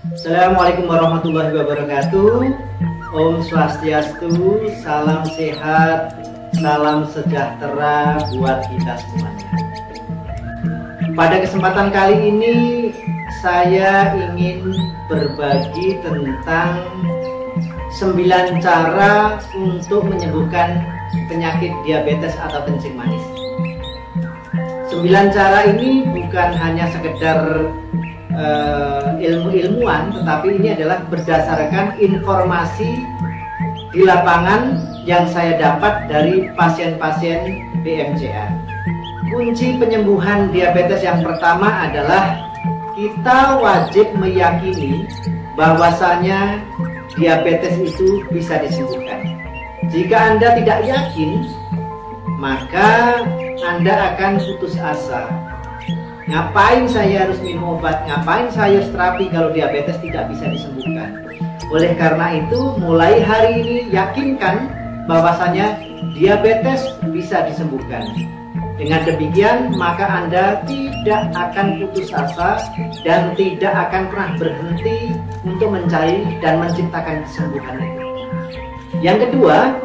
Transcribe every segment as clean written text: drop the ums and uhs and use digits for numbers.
Assalamualaikum warahmatullahi wabarakatuh. Om Swastiastu, salam sehat, salam sejahtera buat kita semuanya. Pada kesempatan kali ini saya ingin berbagi tentang 9 cara untuk menyembuhkan penyakit diabetes atau kencing manis. 9 cara ini bukan hanya sekedar ilmu-ilmuwan, tetapi ini adalah berdasarkan informasi di lapangan yang saya dapat dari pasien-pasien BMCA. Kunci penyembuhan diabetes yang pertama adalah kita wajib meyakini bahwasanya diabetes itu bisa disembuhkan. Jika Anda tidak yakin, maka Anda akan putus asa. Ngapain saya harus minum obat? Ngapain saya harus terapi kalau diabetes tidak bisa disembuhkan? Oleh karena itu, mulai hari ini yakinkan bahwasanya diabetes bisa disembuhkan. Dengan demikian, maka Anda tidak akan putus asa dan tidak akan pernah berhenti untuk mencari dan menciptakan kesembuhan itu. Yang kedua,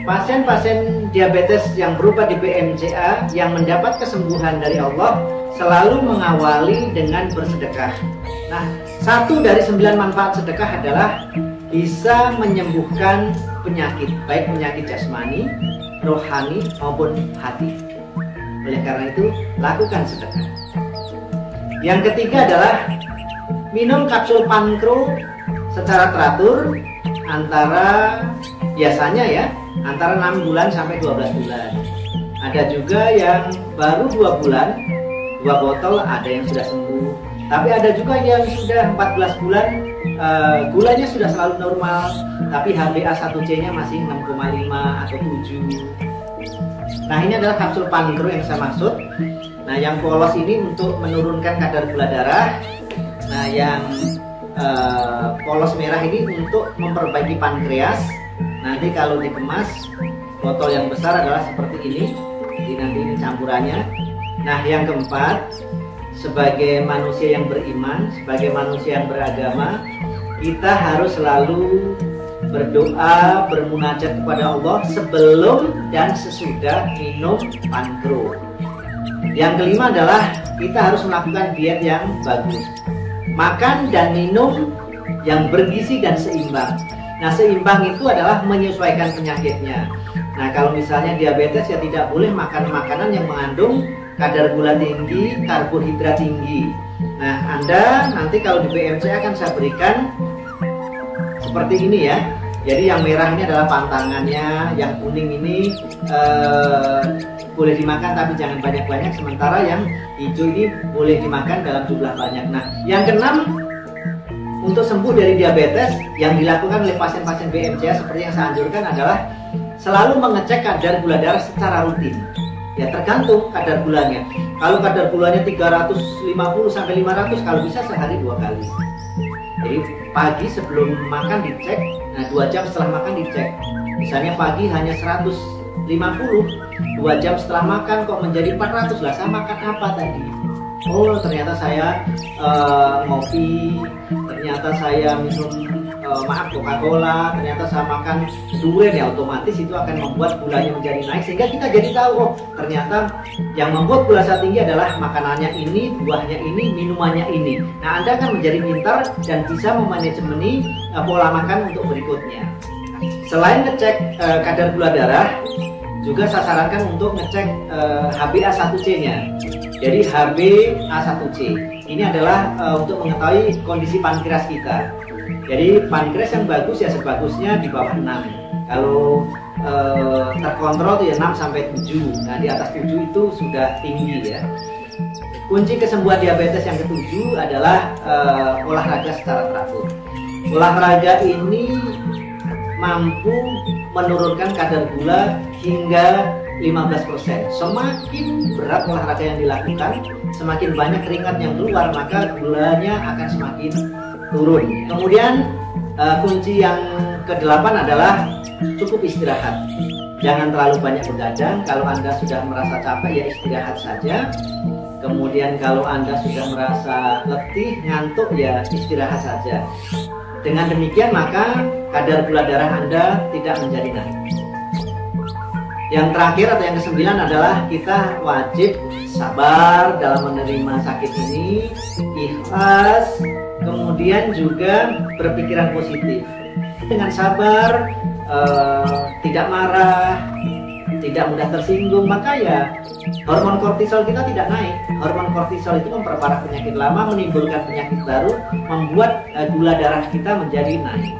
pasien-pasien diabetes yang berobat di BMCA yang mendapat kesembuhan dari Allah selalu mengawali dengan bersedekah. Nah, satu dari 9 manfaat sedekah adalah bisa menyembuhkan penyakit, baik penyakit jasmani, rohani maupun hati. Oleh karena itu, lakukan sedekah. Yang ketiga adalah minum kapsul pankro secara teratur antara biasanya antara 6 bulan sampai 12 bulan. Ada juga yang baru 2 bulan 2 botol, ada yang sudah sembuh. Tapi ada juga yang sudah 14 bulan, gulanya sudah selalu normal, tapi HbA1c-nya masih 6,5 atau 7. Nah, ini adalah kapsul pankro yang saya maksud. Nah, yang polos ini untuk menurunkan kadar gula darah. Nah, yang polos merah ini untuk memperbaiki pankreas. Nanti kalau dikemas, botol yang besar adalah seperti ini. Jadi nanti ini campurannya. Nah, yang keempat, sebagai manusia yang beriman, sebagai manusia yang beragama, kita harus selalu berdoa, bermunajat kepada Allah sebelum dan sesudah minum pankro. Yang kelima adalah kita harus melakukan diet yang bagus. Makan dan minum yang bergizi dan seimbang. Nah, seimbang itu adalah menyesuaikan penyakitnya. Nah, kalau misalnya diabetes ya tidak boleh makan makanan yang mengandung kadar gula tinggi, karbohidrat tinggi. Nah, Anda nanti kalau di BMC akan saya berikan seperti ini ya. Jadi yang merah ini adalah pantangannya, yang kuning ini boleh dimakan tapi jangan banyak-banyak, sementara yang hijau ini boleh dimakan dalam jumlah banyak. Nah, yang keenam, untuk sembuh dari diabetes yang dilakukan oleh pasien-pasien BMCA seperti yang saya anjurkan adalah selalu mengecek kadar gula darah secara rutin. Ya, tergantung kadar gulanya. Kalau kadar gulanya 350 sampai 500, kalau bisa sehari 2 kali. Jadi pagi sebelum makan dicek, nah 2 jam setelah makan dicek. Misalnya pagi hanya 150, 2 jam setelah makan kok menjadi 400 lah. Saya makan apa tadi? Oh, ternyata saya ngopi, ternyata saya minum Coca-Cola, ternyata saya makan durian, ya otomatis itu akan membuat gulanya menjadi naik, sehingga kita jadi tahu, oh ternyata yang membuat gula saya tinggi adalah makanannya ini, buahnya ini, minumannya ini. Nah, Anda akan menjadi pintar dan bisa memanajemeni pola makan untuk berikutnya. Selain ngecek kadar gula darah, juga saya sarankan untuk ngecek HbA1c-nya. Jadi HbA1c ini adalah untuk mengetahui kondisi pankreas kita. Jadi pankreas yang bagus ya sebagusnya di bawah 6. Kalau terkontrol itu ya 6 sampai 7. Nah, di atas 7 itu sudah tinggi ya. Kunci kesembuhan diabetes yang ketujuh adalah olahraga secara teratur. Olahraga ini mampu menurunkan kadar gula hingga 15%. Semakin berat olahraga yang dilakukan, semakin banyak keringat yang keluar, maka gulanya akan semakin turun. Kemudian kunci yang ke-8 adalah cukup istirahat. Jangan terlalu banyak begadang. Kalau Anda sudah merasa capek ya istirahat saja. Kemudian kalau Anda sudah merasa letih, ngantuk, ya istirahat saja. Dengan demikian maka kadar gula darah Anda tidak menjadi naik. Yang terakhir atau yang kesembilan adalah kita wajib sabar dalam menerima sakit ini, ikhlas, kemudian juga berpikiran positif. Dengan sabar, tidak marah, tidak mudah tersinggung, maka ya hormon kortisol kita tidak naik. Hormon kortisol itu memperparah penyakit lama, menimbulkan penyakit baru, membuat gula darah kita menjadi naik.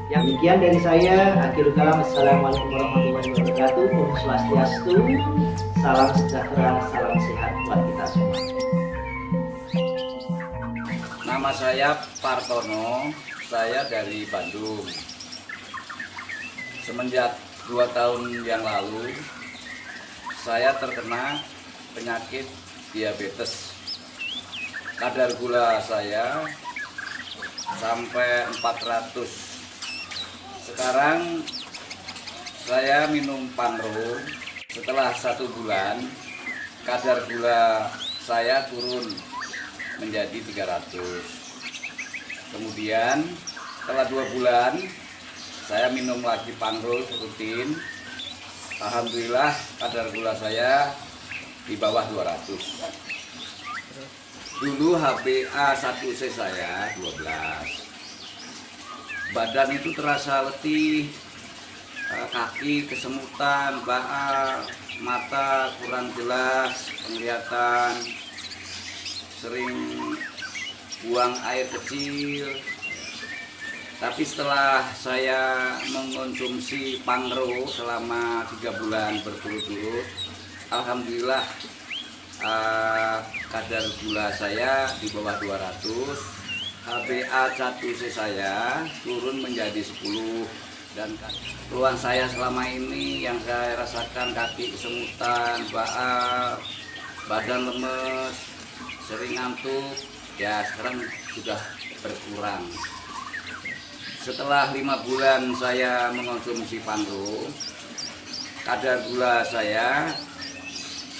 Yang demikian dari saya. Akhirul kalam. Assalamualaikum warahmatullahi wabarakatuh. Om Swastiastu. Salam sejahtera, salam sehat buat kita semua. Nama saya Partono, saya dari Bandung. Semenjak 2 tahun yang lalu, saya terkena penyakit diabetes. Kadar gula saya sampai 400. Sekarang saya minum Panro. Setelah 1 bulan, kadar gula saya turun menjadi 300. Kemudian setelah 2 bulan, saya minum lagi Panro rutin. Alhamdulillah kadar gula saya di bawah 200. Dulu HbA1c saya 12. Badan itu terasa letih, kaki kesemutan, baal, mata kurang jelas penglihatan, sering buang air kecil. Tapi setelah saya mengkonsumsi Panro selama 3 bulan berturut-turut, alhamdulillah kadar gula saya di bawah 200. HbA1c saya turun menjadi 10, dan keluhan saya selama ini yang saya rasakan kaki kesemutan, baal, badan lemes, sering ngantuk, ya sekarang sudah berkurang. Setelah 5 bulan saya mengonsumsi Panro, kadar gula saya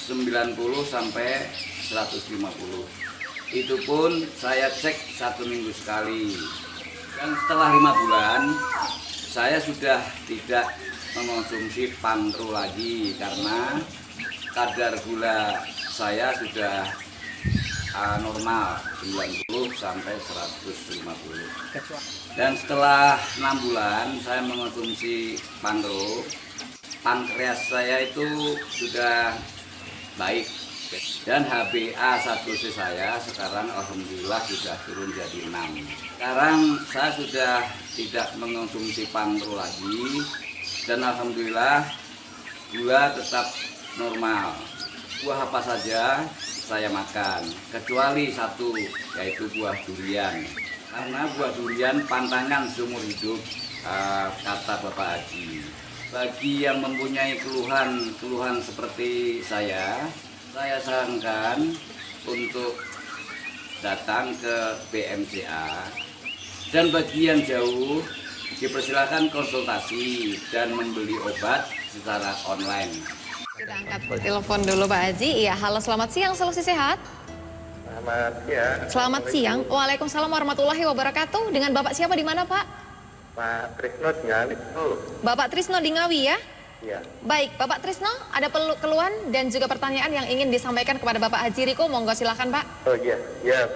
90 sampai 150. Itu pun saya cek 1 minggu sekali. Dan setelah 5 bulan, saya sudah tidak mengonsumsi Panro lagi karena kadar gula saya sudah normal 90 sampai 150. Dan setelah 6 bulan saya mengonsumsi Panro, pankreas saya itu sudah baik. Dan HbA1c saya sekarang alhamdulillah sudah turun jadi 6. Sekarang saya sudah tidak mengonsumsi Panro lagi, dan alhamdulillah gula tetap normal. Buah apa saja saya makan, kecuali 1, yaitu buah durian. Karena buah durian pantangan seumur hidup, kata Bapak Haji. Bagi yang mempunyai keluhan seperti saya sarankan untuk datang ke BMCA, dan bagi yang jauh dipersilakan konsultasi dan membeli obat secara online. Kita angkat telepon dulu Pak Haji. Iya, halo, selamat siang, solusi sehat. Selamat siang. Selamat siang. Waalaikumsalam warahmatullahi wabarakatuh. Dengan Bapak siapa, di mana Pak? Pak Trisno di Ngawi. Bapak Trisno di Ngawi ya? Iya. Baik, Bapak Trisno, ada keluhan dan juga pertanyaan yang ingin disampaikan kepada Bapak Haji Riko. Monggo silakan Pak. Oh iya, iya.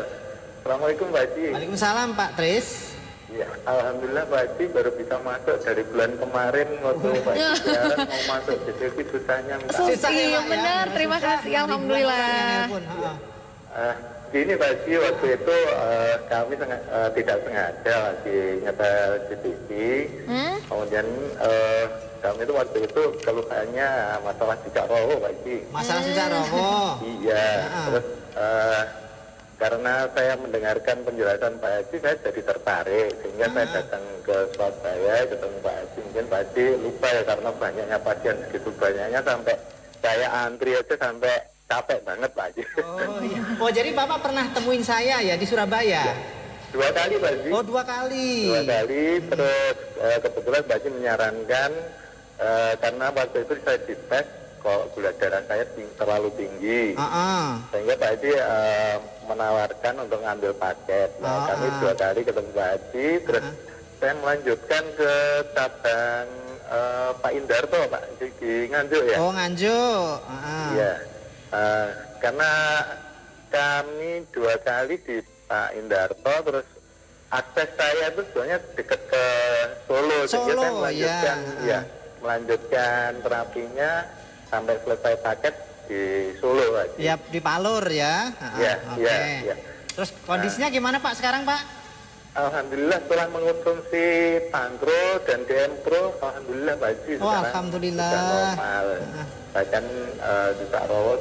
Assalamualaikum Pak Haji. Waalaikumsalam Pak Tris. Iya, alhamdulillah Pak Haji baru bisa masuk dari bulan kemarin waktu Pak Haji siaran mau masuk, jadi susahnya minta. Susah, iya benar, terima kasih, alhamdulillah. Gini Pak Haji, waktu itu kami tidak sengaja lagi nyetel di TV. Kemudian kami itu waktu itu keluhannya masalah cicak roho Pak Haji. Masalah cicak roho. Iya, terus karena saya mendengarkan penjelasan Pak Haji, saya jadi tertarik sehingga saya datang ke Surabaya ketemu Pak Haji. Mungkin Pak Haji lupa ya karena banyaknya pasien, begitu banyaknya sampai saya antri aja sampai capek banget Pak Haji. Oh iya. Oh jadi Bapak pernah temuin saya ya di Surabaya? Ya. 2 kali Pak Haji. Oh 2 kali. 2 kali, terus kebetulan Pak Haji menyarankan karena waktu itu saya dites kok gula darah saya terlalu tinggi. Sehingga Pak Haji menawarkan untuk ngambil paket. Nah, kami 2 kali ketemu Pak Haji, terus saya melanjutkan ke cabang Pak Indarto, Pak, di Nganjuk ya. Oh, Nganjuk. Iya. Karena kami 2 kali di Pak Indarto, terus akses saya itu sebenarnya dekat ke Solo, sehingga saya melanjutkan, melanjutkan terapinya sampai selesai paket di Solo, Pak. Ya, di Palur ya. Iya. Terus kondisinya gimana Pak sekarang, Pak? Alhamdulillah setelah mengonsumsi Pangro dan DM Pro, alhamdulillah Pak Haji sekarang alhamdulillah sudah normal. Bahkan di Cak Rowo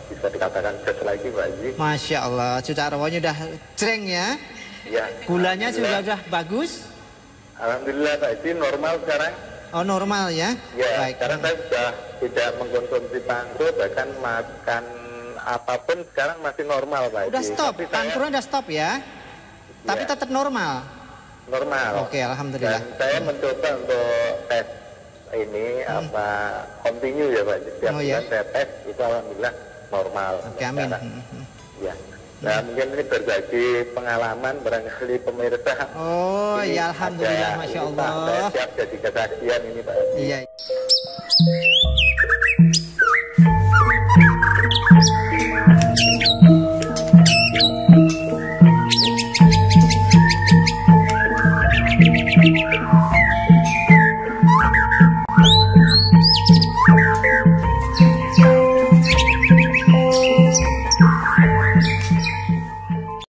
bisa dikatakan fresh lagi Pak Haji. Masya Allah, Cak Rowonya udah cereng ya? Ya. Gulanya juga udah bagus? Alhamdulillah Pak Haji, normal sekarang. Oh, normal ya? Ya, baik. Karena saya sudah tidak mengkonsumsi Pangro, bahkan makan apapun sekarang masih normal Pak Haji. Udah stop, Pangro udah stop ya? Tapi tetap normal? Normal. Oke, alhamdulillah. Dan saya mencoba untuk tes ini continue ya Pak. Setiap bulan saya tes, itu alhamdulillah normal. Oke, amin. Ya. Nah, mungkin ini berbagi pengalaman barangkali pemirsa. Oh, ya alhamdulillah, Masya Allah. Saya siap jadi kesaksian ini Pak. Iya.